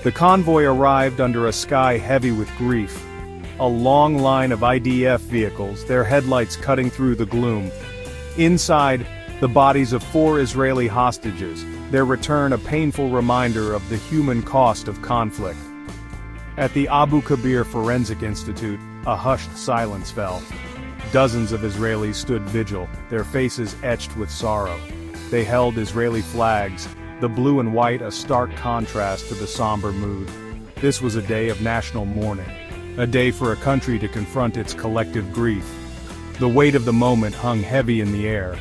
The convoy arrived under a sky heavy with grief. A long line of IDF vehicles, their headlights cutting through the gloom. Inside, the bodies of 4 Israeli hostages, their return a painful reminder of the human cost of conflict. At the Abu Kabir Forensic Institute, a hushed silence fell. Dozens of Israelis stood vigil, their faces etched with sorrow. They held Israeli flags, the blue and white a stark contrast to the somber mood. This was a day of national mourning, a day for a country to confront its collective grief. The weight of the moment hung heavy in the air.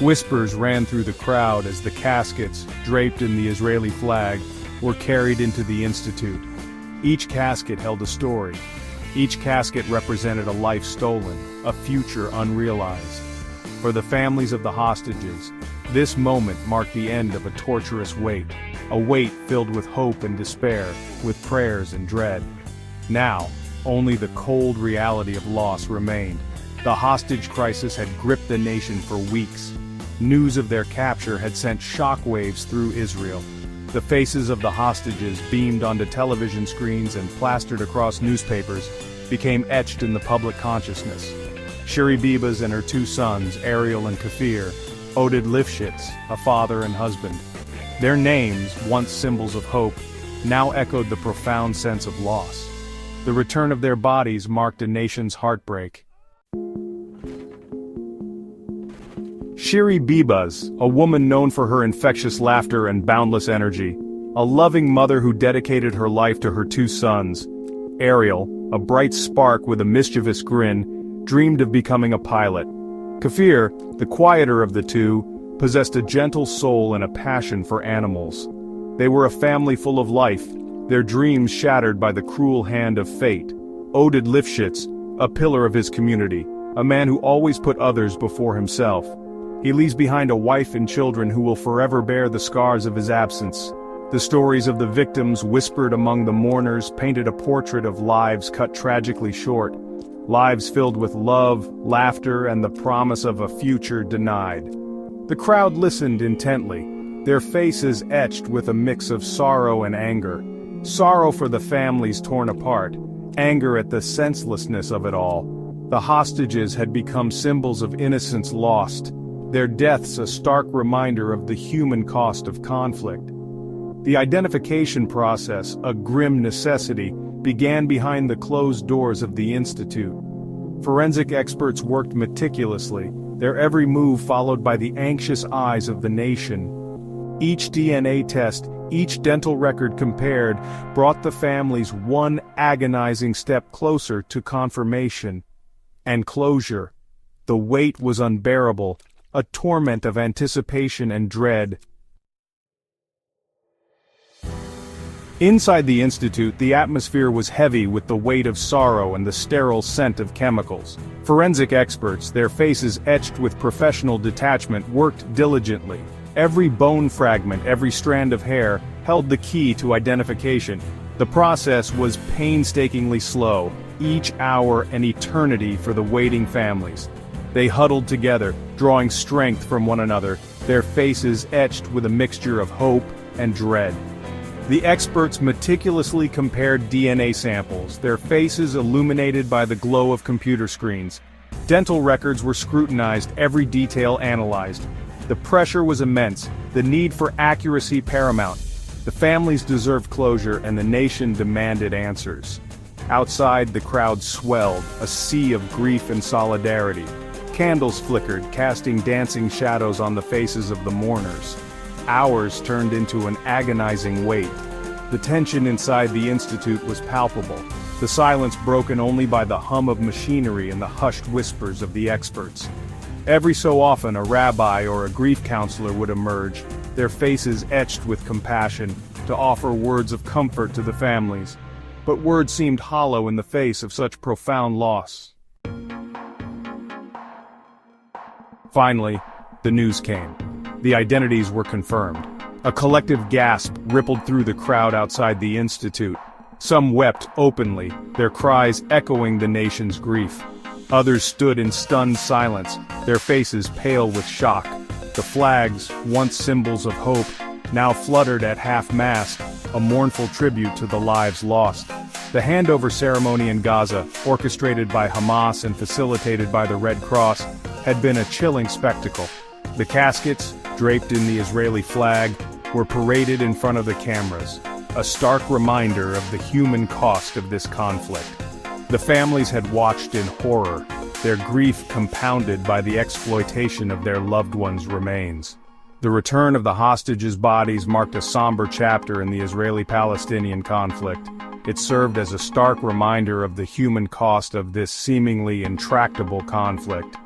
Whispers ran through the crowd as the caskets, draped in the Israeli flag, were carried into the institute. Each casket held a story. Each casket represented a life stolen, a future unrealized. For the families of the hostages, this moment marked the end of a torturous wait, a wait filled with hope and despair, with prayers and dread. Now, only the cold reality of loss remained. The hostage crisis had gripped the nation for weeks. News of their capture had sent shockwaves through Israel. The faces of the hostages, beamed onto television screens and plastered across newspapers, became etched in the public consciousness. Shiri Bibas and her 2 sons, Ariel and Kafir, Oded Lifshitz, a father and husband. Their names, once symbols of hope, now echoed the profound sense of loss. The return of their bodies marked a nation's heartbreak. Shiri Bibas, a woman known for her infectious laughter and boundless energy, a loving mother who dedicated her life to her 2 sons. Ariel, a bright spark with a mischievous grin, dreamed of becoming a pilot. Kafir, the quieter of the 2, possessed a gentle soul and a passion for animals. They were a family full of life, their dreams shattered by the cruel hand of fate. Oded Lifshitz, a pillar of his community, a man who always put others before himself. He leaves behind a wife and children who will forever bear the scars of his absence. The stories of the victims whispered among the mourners painted a portrait of lives cut tragically short, lives filled with love, laughter, and the promise of a future denied. The crowd listened intently, their faces etched with a mix of sorrow and anger. Sorrow for the families torn apart, anger at the senselessness of it all. The hostages had become symbols of innocence lost, their deaths a stark reminder of the human cost of conflict. The identification process, a grim necessity, began behind the closed doors of the institute. Forensic experts worked meticulously, their every move followed by the anxious eyes of the nation. Each DNA test, each dental record compared, brought the families one agonizing step closer to confirmation and closure. The weight was unbearable, a torment of anticipation and dread. Inside the institute, the atmosphere was heavy with the weight of sorrow and the sterile scent of chemicals. Forensic experts, their faces etched with professional detachment, worked diligently. Every bone fragment, every strand of hair, held the key to identification. The process was painstakingly slow, each hour an eternity for the waiting families. They huddled together, drawing strength from one another, their faces etched with a mixture of hope and dread. The experts meticulously compared DNA samples, their faces illuminated by the glow of computer screens. Dental records were scrutinized, every detail analyzed. The pressure was immense, the need for accuracy paramount. The families deserved closure and the nation demanded answers. Outside, the crowd swelled, a sea of grief and solidarity. Candles flickered, casting dancing shadows on the faces of the mourners. Hours turned into an agonizing wait. The tension inside the institute was palpable, the silence broken only by the hum of machinery and the hushed whispers of the experts. Every so often a rabbi or a grief counselor would emerge, their faces etched with compassion, to offer words of comfort to the families. But words seemed hollow in the face of such profound loss. Finally, the news came. The identities were confirmed. A collective gasp rippled through the crowd outside the institute. Some wept openly, their cries echoing the nation's grief. Others stood in stunned silence, their faces pale with shock. The flags, once symbols of hope, now fluttered at half-mast, a mournful tribute to the lives lost. The handover ceremony in Gaza, orchestrated by Hamas and facilitated by the Red Cross, had been a chilling spectacle. The caskets, draped in the Israeli flag, were paraded in front of the cameras, a stark reminder of the human cost of this conflict. The families had watched in horror, their grief compounded by the exploitation of their loved ones' remains. The return of the hostages' bodies marked a somber chapter in the Israeli-Palestinian conflict. It served as a stark reminder of the human cost of this seemingly intractable conflict.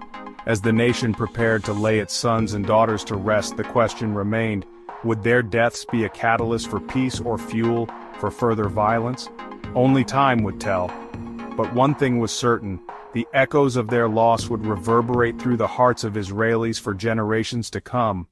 As the nation prepared to lay its sons and daughters to rest, the question remained, would their deaths be a catalyst for peace or fuel for further violence? Only time would tell. But one thing was certain, the echoes of their loss would reverberate through the hearts of Israelis for generations to come.